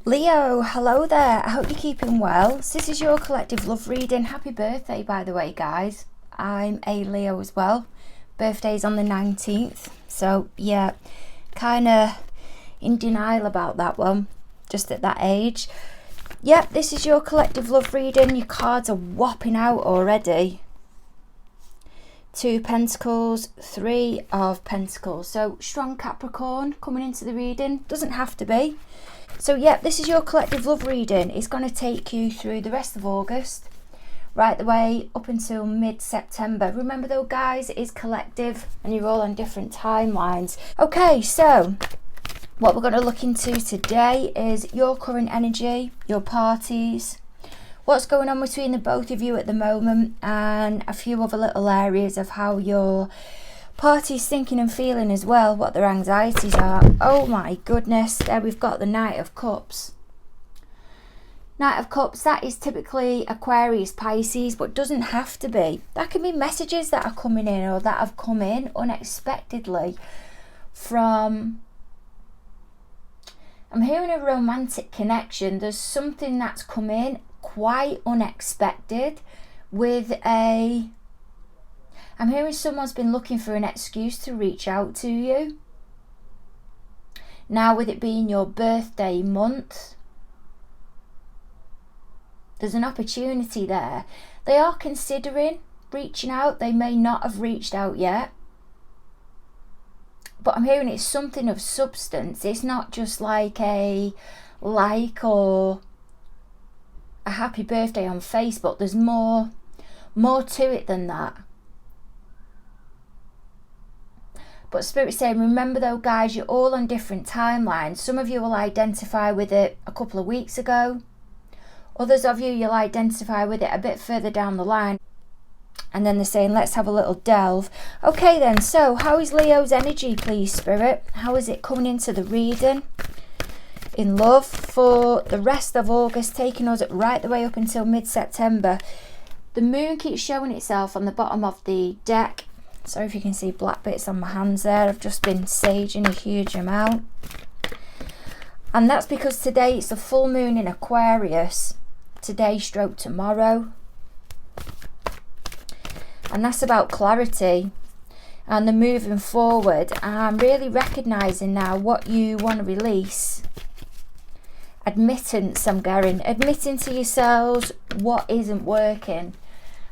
Leo, hello there. I hope you're keeping well. So this is your collective love reading. Happy birthday, by the way, guys. I'm a Leo as well. Birthday's on the 19th. So, yeah, kind of in denial about that one, just at that age. Yep, this is your collective love reading. Your cards are whopping out already. 2 Pentacles, 3 of Pentacles. So, strong Capricorn coming into the reading. Doesn't have to be. So yeah, this is your collective love reading. It's going to take you through the rest of August, right the way up until mid-September. Remember though, guys, it is collective and you're all on different timelines. Okay, so what we're going to look into today is your current energy, your parties, what's going on between the both of you at the moment, and a few other little areas of how your party's thinking and feeling as well, what their anxieties are. Oh my goodness, there we've got the Knight of Cups. Knight of Cups, that is typically Aquarius, Pisces, but doesn't have to be. That can be messages that are coming in or that have come in unexpectedly from, I'm hearing a romantic connection. There's something that's come in quite unexpected with I'm hearing someone's been looking for an excuse to reach out to you. Now, with it being your birthday month, there's an opportunity there. They are considering reaching out. They may not have reached out yet. But I'm hearing it's something of substance. It's not just like a like or a happy birthday on Facebook. There's more to it than that. But Spirit's saying, remember though, guys, you're all on different timelines. Some of you will identify with it a couple of weeks ago. Others of you, you'll identify with it a bit further down the line. And then they're saying, let's have a little delve. Okay then, so how is Leo's energy, please, Spirit? How is it coming into the reading? In love for the rest of August, taking us right the way up until mid-September. The moon keeps showing itself on the bottom of the deck. Sorry if you can see black bits on my hands there. I've just been saging a huge amount. And that's because today it's a full moon in Aquarius. Today stroke tomorrow. And that's about clarity and the moving forward. And I'm really recognising now what you want to release. Admittance, I'm getting. Admitting to yourselves what isn't working.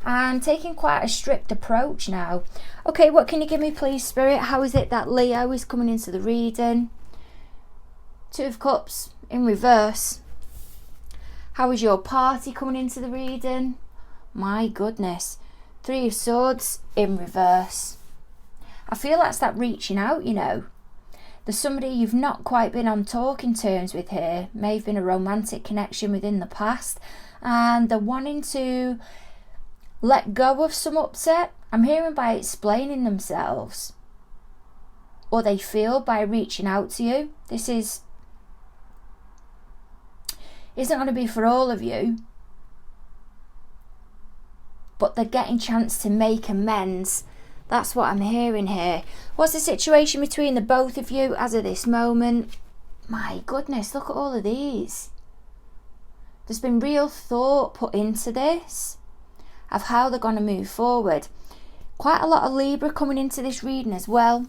And taking quite a strict approach now. Okay, what can you give me, please, Spirit? How is it that Leo is coming into the reading? 2 of Cups in reverse. How is your party coming into the reading? My goodness. 3 of Swords in reverse. I feel that's that reaching out, you know. There's somebody you've not quite been on talking terms with here. May have been a romantic connection within the past. And they're wanting to let go of some upset. I'm hearing by explaining themselves or they feel by reaching out to you. This isn't going to be for all of you, but they're getting chance to make amends. That's what I'm hearing here. What's the situation between the both of you as of this moment? My goodness, look at all of these. There's been real thought put into this of how they're going to move forward. Quite a lot of Libra coming into this reading as well.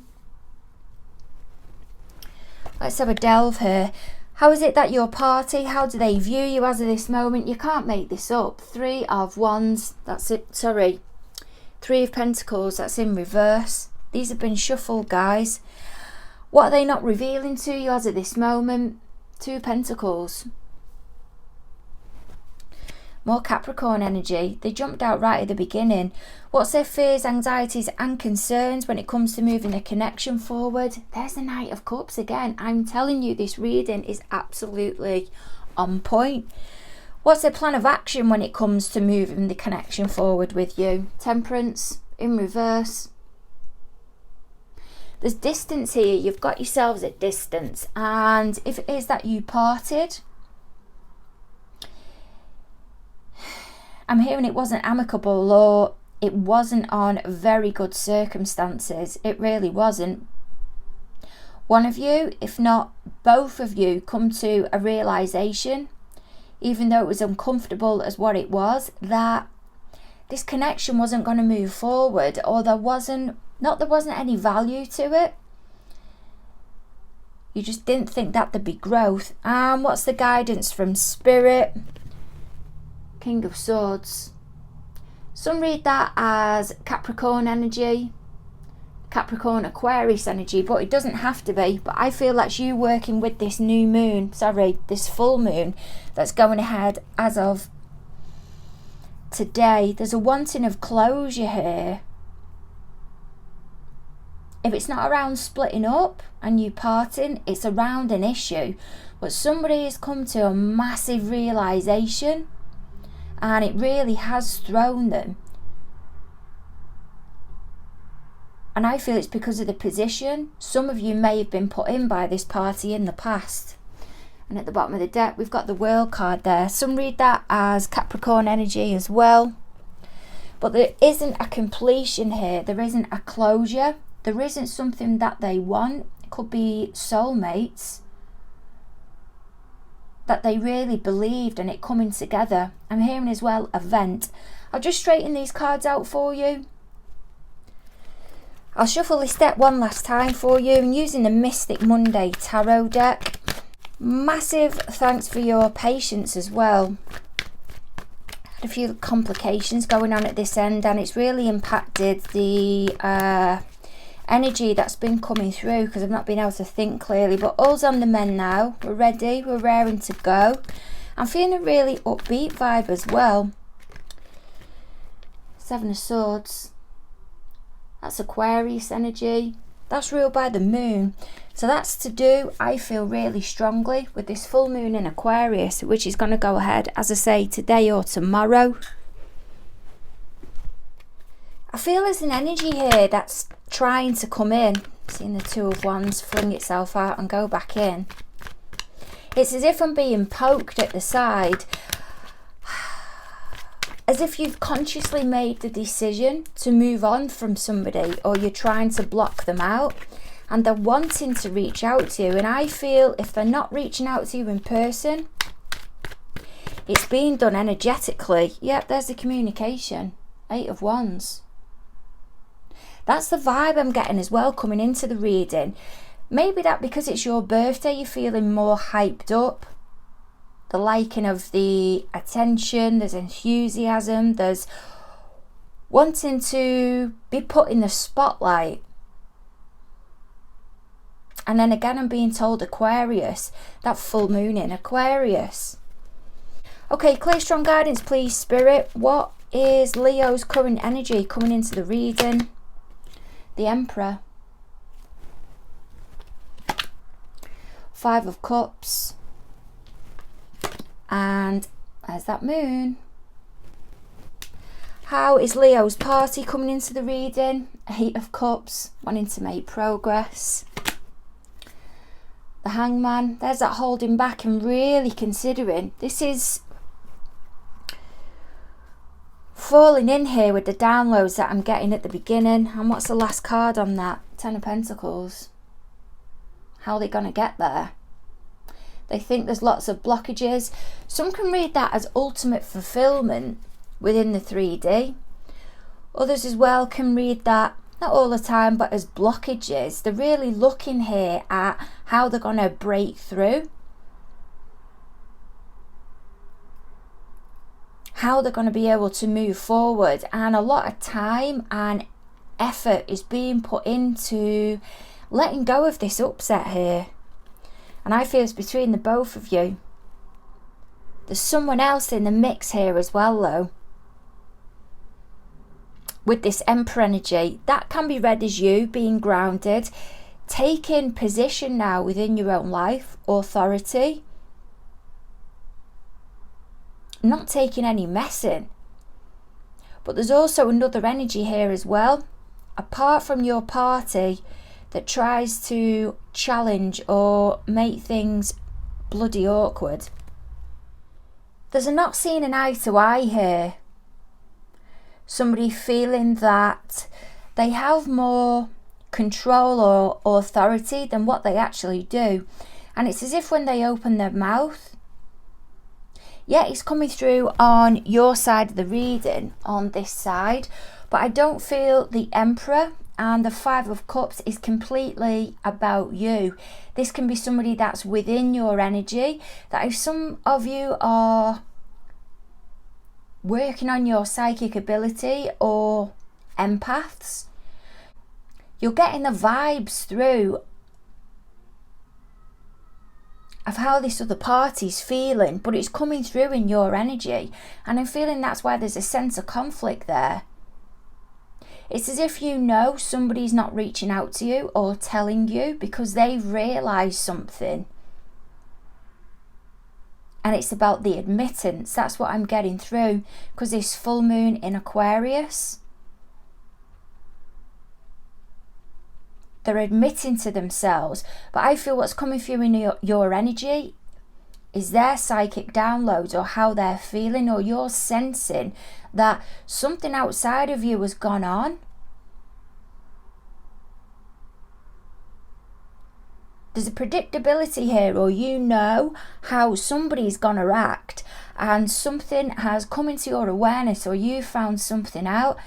Let's have a delve here. How is it that your party, how do they view you as of this moment? You can't make this up. 3 of Wands, that's it, sorry. 3 of Pentacles, that's in reverse. These have been shuffled, guys. What are they not revealing to you as of this moment? 2 Pentacles. More Capricorn energy. They jumped out right at the beginning. What's their fears, anxieties and concerns when it comes to moving the connection forward? There's the Knight of Cups again. I'm telling you, this reading is absolutely on point. What's their plan of action when it comes to moving the connection forward with you? Temperance in reverse. There's distance here. You've got yourselves at distance. And if it is that you parted, I'm hearing it wasn't amicable or it wasn't on very good circumstances. It really wasn't. one of you, if not both of you, come to a realization, even though it was uncomfortable as what it was, that this connection wasn't going to move forward, or there wasn't any value to it. You just didn't think that there'd be growth. And what's the guidance from Spirit? King of Swords. Some read that as Capricorn energy, Capricorn Aquarius energy, but it doesn't have to be. But I feel that's you working with this new moon, this full moon that's going ahead as of today. There's a wanting of closure here. If it's not around splitting up and you parting, it's around an issue. But somebody has come to a massive realization, and it really has thrown them. And I feel it's because of the position. Some of you may have been put in by this party in the past. And at the bottom of the deck, we've got the World card there. Some read that as Capricorn energy as well. But there isn't a completion here. There isn't a closure. There isn't something that they want. It could be soulmates that they really believed and it coming together. I'm hearing as well event. I'll just straighten these cards out for you. I'll shuffle this deck one last time for you, and using the Mystic Monday Tarot deck. Massive thanks for your patience as well. Had a few complications going on at this end, and it's really impacted the energy that's been coming through because I've not been able to think clearly. But all's on the mend now. We're ready. We're raring to go. I'm feeling a really upbeat vibe as well. Seven of Swords. That's Aquarius energy. That's ruled by the moon. So that's to do, I feel, really strongly with this full moon in Aquarius, which is going to go ahead, as I say, today or tomorrow. I feel there's an energy here that's trying to come in. Seeing the Two of Wands fling itself out and go back in. It's as if I'm being poked at the side. As if you've consciously made the decision to move on from somebody, or you're trying to block them out and they're wanting to reach out to you. And I feel if they're not reaching out to you in person, it's being done energetically. Yep, there's the communication. Eight of Wands. That's the vibe I'm getting as well coming into the reading. Maybe that because it's your birthday, you're feeling more hyped up. The liking of the attention, there's enthusiasm, there's wanting to be put in the spotlight. And then again, I'm being told Aquarius, that full moon in Aquarius. Okay, clear strong guidance please, Spirit. What is Leo's current energy coming into the reading? The Emperor. Five of Cups. And there's that moon. How is Leo's party coming into the reading? Eight of Cups, wanting to make progress. The Hangman, there's that holding back and really considering. This is falling in here with the downloads that I'm getting at the beginning. And what's the last card on that? Ten of Pentacles. How are they going to get there? They think there's lots of blockages. Some can read that as ultimate fulfillment within the 3D. Others as well can read that, not all the time, but as blockages. They're really looking here at how they're going to break through. How they're going to be able to move forward. And a lot of time and effort is being put into letting go of this upset here. And I feel it's between the both of you. There's someone else in the mix here as well though. With this Emperor energy, that can be read as you being grounded, taking position now within your own life, authority. Not taking any messing. But there's also another energy here as well. Apart from your party, that tries to challenge or make things bloody awkward. There's a not seeing an eye to eye here. Somebody feeling that they have more control or authority than what they actually do. And it's as if when they open their mouth, yeah, it's coming through on your side of the reading, on this side, but I don't feel the Emperor and the Five of Cups is completely about you. This can be somebody that's within your energy, that if some of you are working on your psychic ability or empaths, you're getting the vibes through of how this other party's feeling, but it's coming through in your energy, and I'm feeling that's why there's a sense of conflict there. It's as if you know somebody's not reaching out to you or telling you because they've realised something. And it's about the admittance. That's what I'm getting through, because this full moon in Aquarius, they're admitting to themselves. But I feel what's coming through in your energy is their psychic downloads, or how they're feeling, or you're sensing that something outside of you has gone on. There's a predictability here, or you know how somebody's gonna act, and something has come into your awareness, or you found something out,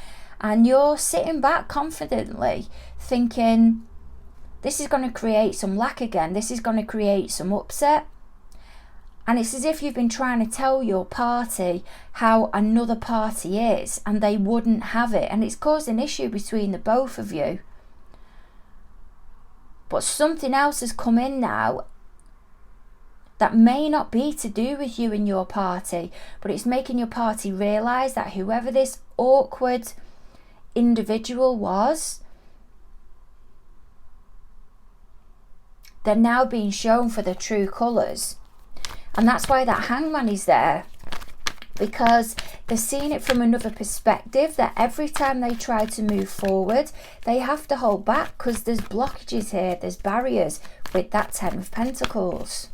and you're sitting back confidently thinking, this is going to create some lack again, this is going to create some upset. And it's as if you've been trying to tell your party how another party is, and they wouldn't have it, and it's caused an issue between the both of you. But something else has come in now that may not be to do with you and your party, but it's making your party realise that whoever this awkward individual was, they're now being shown for their true colours. And that's why that Hangman is there, because they're seeing it from another perspective, that every time they try to move forward, they have to hold back because there's blockages here, there's barriers with that Ten of Pentacles.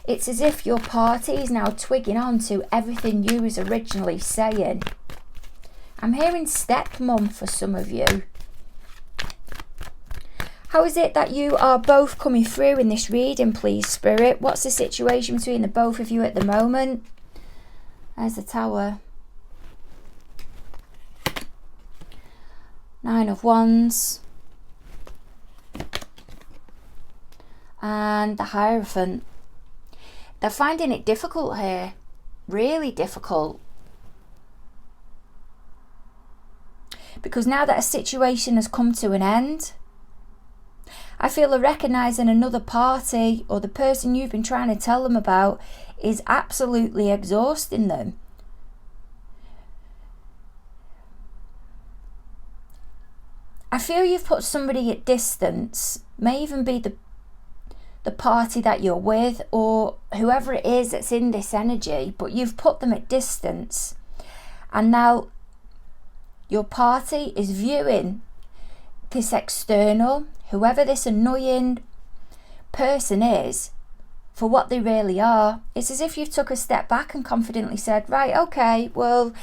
It's as if your party is now twigging on to everything you was originally saying. I'm hearing stepmom for some of you. How is it that you are both coming through in this reading, please, Spirit? What's the situation between the both of you at the moment? There's the Tower. Nine of Wands. And the Hierophant. They're finding it difficult here. Really difficult. Because now that a situation has come to an end, I feel they're recognising another party, or the person you've been trying to tell them about, is absolutely exhausting them. I feel you've put somebody at distance, may even be the party that you're with, or whoever it is that's in this energy, but you've put them at distance. And now your party is viewing this external, whoever this annoying person is, for what they really are. It's as if you've took a step back and confidently said, right, okay, well,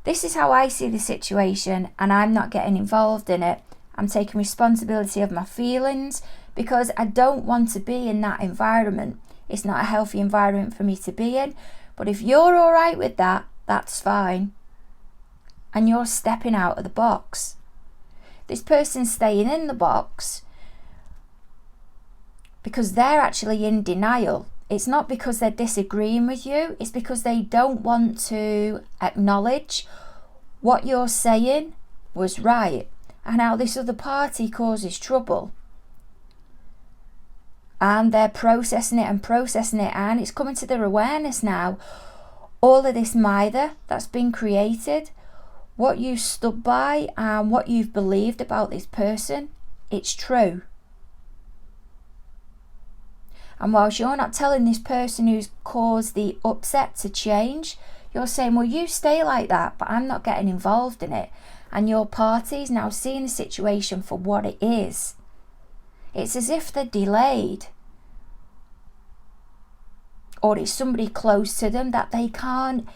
this is how I see the situation, and I'm not getting involved in it. I'm taking responsibility of my feelings, because I don't want to be in that environment. It's not a healthy environment for me to be in. But if you're all right with that, that's fine. And you're stepping out of the box. This person's staying in the box because they're actually in denial. It's not because they're disagreeing with you. It's because they don't want to acknowledge what you're saying was right, and how this other party causes trouble. And they're processing it, and it's coming to their awareness now. All of this mither that's been created, what you stood by and what you've believed about this person, it's true. And whilst you're not telling this person who's caused the upset to change, you're saying, well, you stay like that, but I'm not getting involved in it. And your party's now seeing the situation for what it is. It's as if they're delayed. Or it's somebody close to them that they can't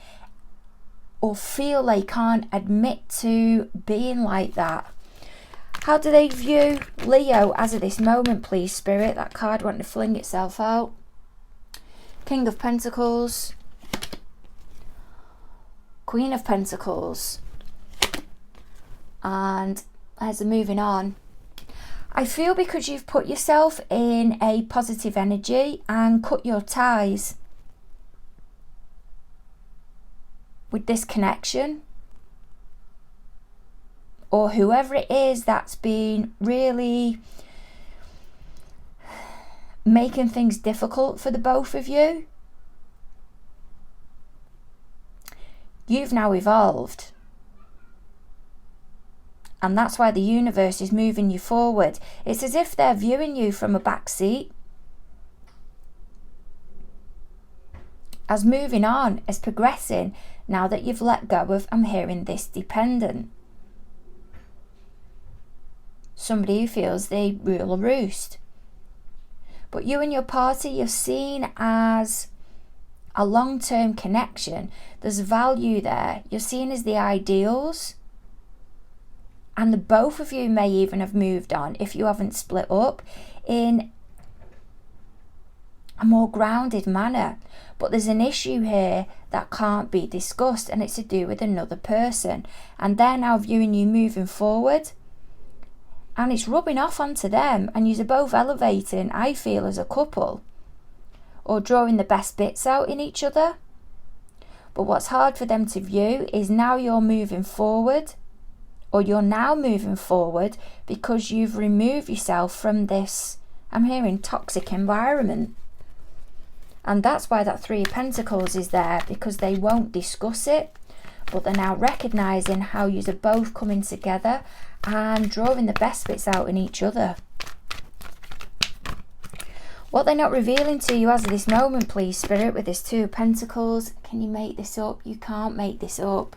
or feel they can't admit to being like that. How do they view Leo as of this moment, please, Spirit? That card wanting to fling itself out. King of Pentacles. Queen of Pentacles. And as they're moving on, I feel because you've put yourself in a positive energy and cut your ties with this connection, or whoever it is that's been really making things difficult for the both of you, you've now evolved. And that's why the universe is moving you forward. It's as if they're viewing you from a back seat. As moving on, as progressing, now that you've let go of, I'm hearing this dependent. Somebody who feels they rule a roost. But you and your party, you're seen as a long-term connection. There's value there. You're seen as the ideals. And the both of you may even have moved on, if you haven't split up, in a more grounded manner. But there's an issue here that can't be discussed, and it's to do with another person. And they're now viewing you moving forward. And it's rubbing off onto them, and you're both elevating, I feel, as a couple, or drawing the best bits out in each other. But what's hard for them to view is now you're moving forward, or you're now moving forward because you've removed yourself from this, I'm hearing, toxic environment. And that's why that Three of Pentacles is there, because they won't discuss it, but they're now recognising how you're both coming together and drawing the best bits out in each other. What they're not revealing to you as of this moment, please, Spirit, with this Two of Pentacles. Can you make this up? You can't make this up.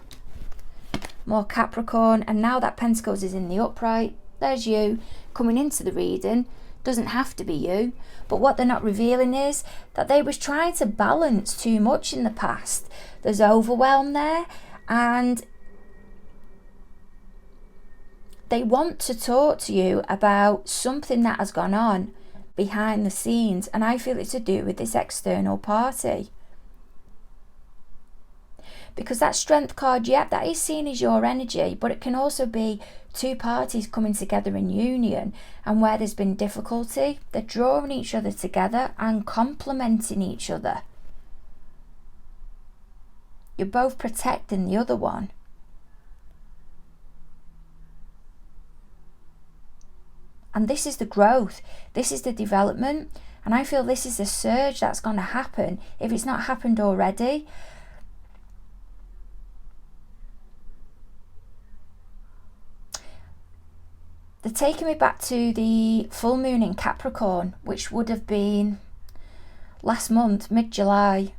More Capricorn, and now that Pentacles is in the upright. There's you coming into the reading. Doesn't have to be you, but what they're not revealing is that they was trying to balance too much in the past. There's overwhelm there, and they want to talk to you about something that has gone on behind the scenes, and I feel it's to do with this external party. Because that Strength card, yeah, that is seen as your energy, but it can also be two parties coming together in union, and where there's been difficulty, they're drawing each other together and complementing each other. You're both protecting the other one. And this is the growth, this is the development, and I feel this is a surge that's going to happen if it's not happened already. They're taking me back to the full moon in Capricorn, which would have been last month, mid-July.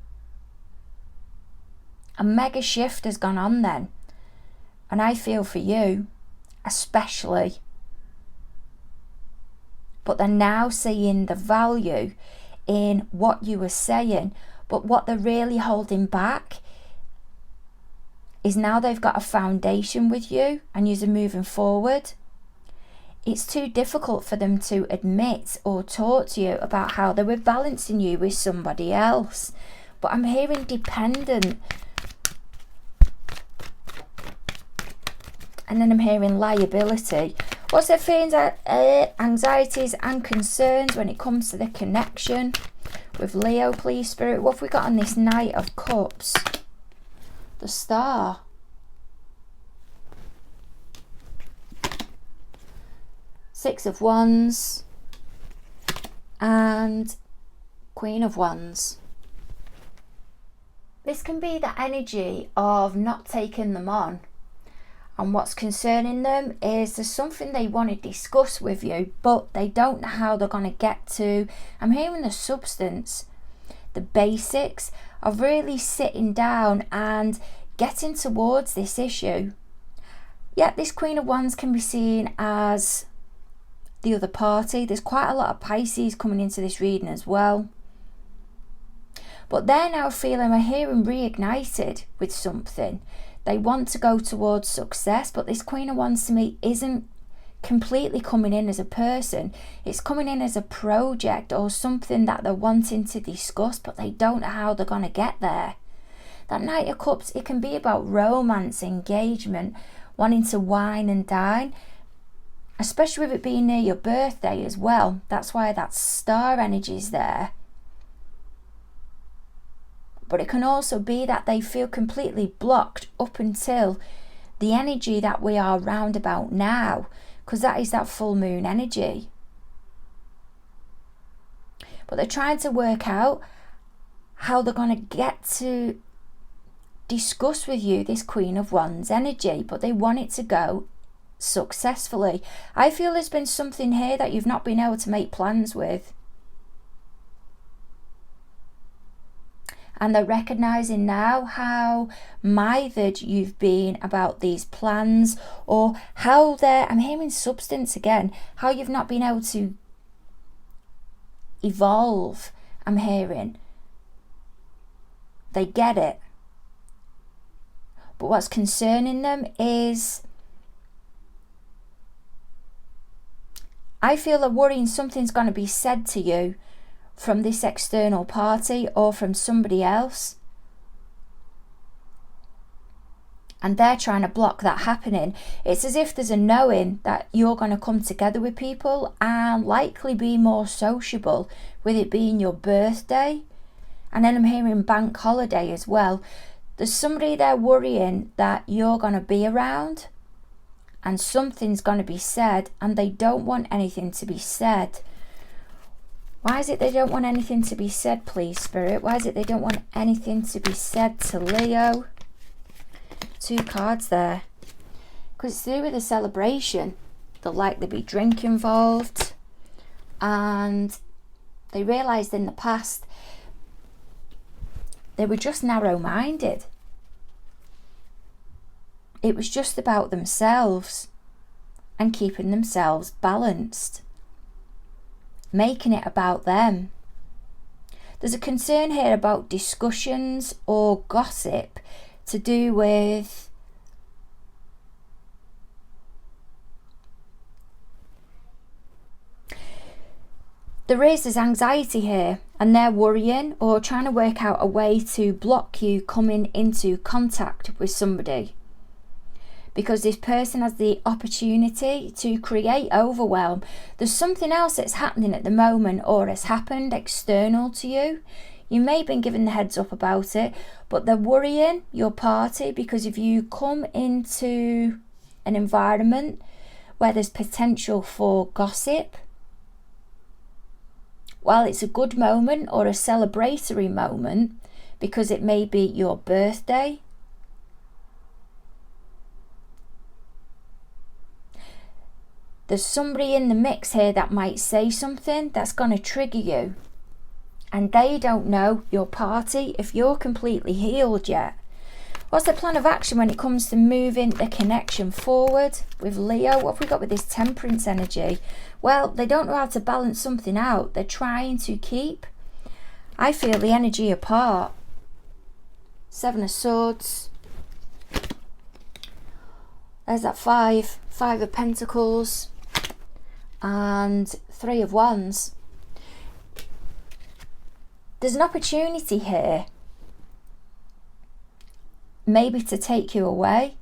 A mega shift has gone on then. And I feel for you, especially. But they're now seeing the value in what you were saying. But what they're really holding back is now they've got a foundation with you and you're moving forward. It's too difficult for them to admit or talk to you about how they were balancing you with somebody else. But I'm hearing dependent. And then I'm hearing liability. What's their feelings, anxieties and concerns when it comes to the connection with Leo, please, Spirit? What have we got on this Knight of Cups? The Star. Six of Wands and Queen of Wands. This can be the energy of not taking them on, and what's concerning them is there's something they want to discuss with you, but they don't know how they're going to get to. I'm hearing the substance, the basics of really sitting down and getting towards this issue. Yet this Queen of Wands can be seen as the other party. There's quite a lot of Pisces coming into this reading as well. But they're now feeling, I'm hearing, reignited with something. They want to go towards success, but this Queen of Wands to me isn't completely coming in as a person. It's coming in as a project or something that they're wanting to discuss, but they don't know how they're going to get there. That Knight of Cups, it can be about romance, engagement, wanting to wine and dine, especially with it being near your birthday as well. That's why that star energy is there. But it can also be that they feel completely blocked up until the energy that we are round about now, because that is that full moon energy. But they're trying to work out how they're going to get to discuss with you this Queen of Wands energy, but they want it to go successfully. I feel there's been something here that you've not been able to make plans with. And they're recognizing now how mithered you've been about these plans, or how I'm hearing substance again, how you've not been able to evolve. I'm hearing they get it, but what's concerning them is, I feel they're worrying something's going to be said to you from this external party or from somebody else, and they're trying to block that happening. It's as if there's a knowing that you're going to come together with people and likely be more sociable, with it being your birthday. And then I'm hearing bank holiday as well. There's somebody there worrying that you're going to be around and something's going to be said, and they don't want anything to be said. Why is it they don't want anything to be said, please, Spirit? Why is it they don't want anything to be said to Leo? 2 cards there. Because it's to do with a celebration. There'll likely be drink involved. And they realised in the past they were just narrow-minded. It was just about themselves and keeping themselves balanced, making it about them. There's a concern here about discussions or gossip to do with there's anxiety here, and they're worrying or trying to work out a way to block you coming into contact with somebody, because this person has the opportunity to create overwhelm. There's something else that's happening at the moment, or has happened external to you. You may have been given the heads up about it, but they're worrying your party, because if you come into an environment where there's potential for gossip, while it's a good moment or a celebratory moment, because it may be your birthday, there's somebody in the mix here that might say something that's going to trigger you, and they don't know, your party, if you're completely healed yet. What's the plan of action when it comes to moving the connection forward with Leo? What have we got with this Temperance energy? Well, they don't know how to balance something out. They're trying to keep, I feel, the energy apart. 7 of Swords. There's that 5 of Pentacles. And 3 of Wands. There's an opportunity here, maybe to take you away,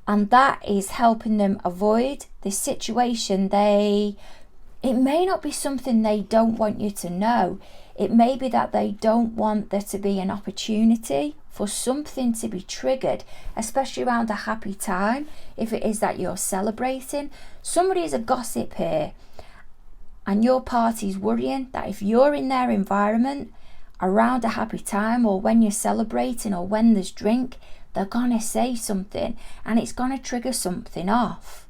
and that is helping them avoid this situation. It may not be something they don't want you to know. It may be that they don't want there to be an opportunity for something to be triggered, especially around a happy time, if it is that you're celebrating. Somebody is a gossip here, and your party's worrying that if you're in their environment around a happy time, or when you're celebrating, or when there's drink, they're gonna say something and it's gonna trigger something off,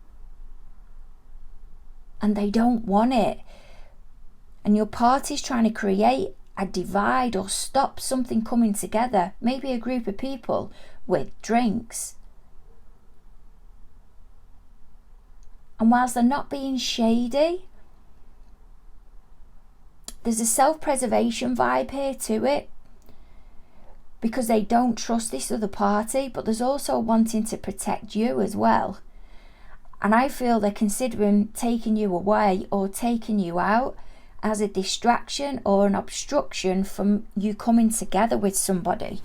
and they don't want it. And your party's trying to create a divide or stop something coming together, maybe a group of people with drinks. And whilst they're not being shady, there's a self-preservation vibe here to it. because they don't trust this other party, but there's also wanting to protect you as well. And I feel they're considering taking you away or taking you out as a distraction or an obstruction from you coming together with somebody.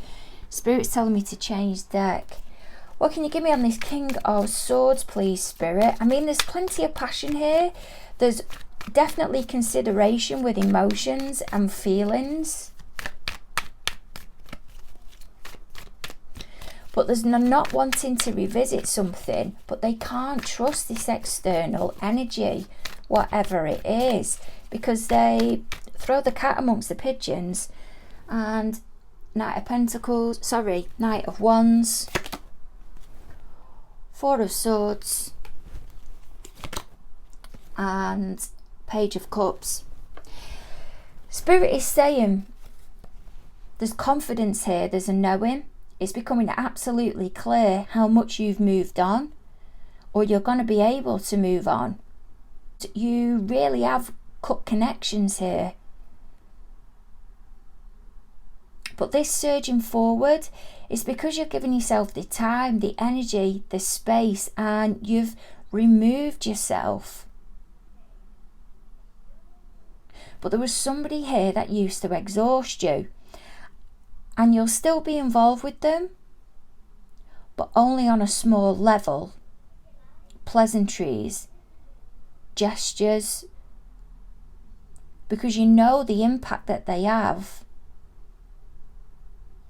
Spirit's telling me to change deck. What can you give me on this King of Swords, please, Spirit? I mean, there's plenty of passion here. There's definitely consideration with emotions and feelings. But there's not wanting to revisit something, but they can't trust this external energy, whatever it is, because they throw the cat amongst the pigeons. And Knight of Pentacles, sorry, Knight of Wands, Four of Swords, and Page of Cups. Spirit is saying there's confidence here, there's a knowing. It's becoming absolutely clear how much you've moved on, or you're going to be able to move on. You really have cut connections here. But this surging forward is because you're giving yourself the time, the energy, the space, and you've removed yourself. But there was somebody here that used to exhaust you. And you'll still be involved with them, but only on a small level. Pleasantries, gestures, because you know the impact that they have.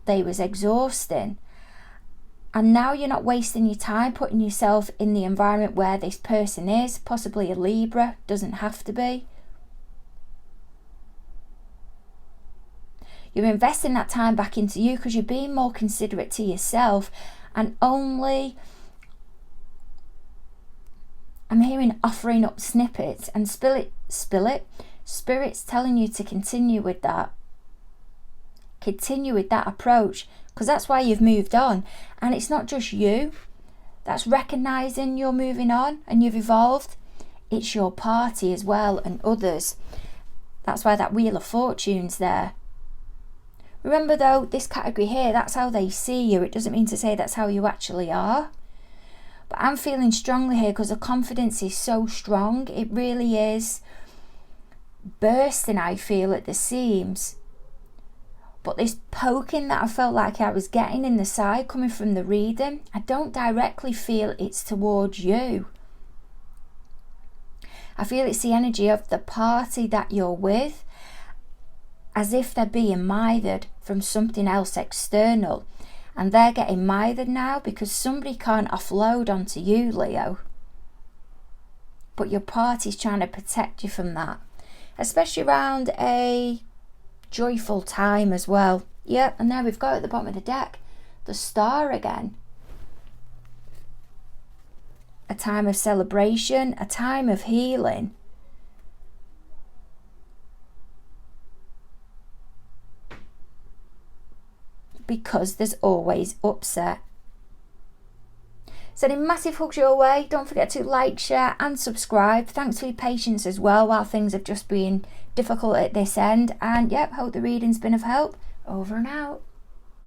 They was exhausting. And now you're not wasting your time putting yourself in the environment where this person is, possibly a Libra, doesn't have to be. You're investing that time back into you because you're being more considerate to yourself, and only, I'm hearing offering up snippets and spill it. Spirit's telling you to continue with that. Continue with that approach, because that's why you've moved on. And it's not just you that's recognizing you're moving on and you've evolved. It's your party as well and others. That's why that Wheel of Fortune's there. Remember though, this category here, that's how they see you. It doesn't mean to say that's how you actually are. But I'm feeling strongly here because the confidence is so strong. It really is bursting, I feel, at the seams. But this poking that I felt like I was getting in the side coming from the reading, I don't directly feel it's towards you. I feel it's the energy of the party that you're with, as if they're being mithered from something else external. And they're getting mithered now because somebody can't offload onto you, Leo. But your party's trying to protect you from that. Especially around a joyful time as well. Yep, and there we've got at the bottom of the deck, the Star again. A time of celebration, a time of healing. Because there's always upset. Sending massive hugs your way. Don't forget to like, share and subscribe. Thanks for your patience as well while things have just been difficult at this end. And yep, hope the reading's been of help. Over and out.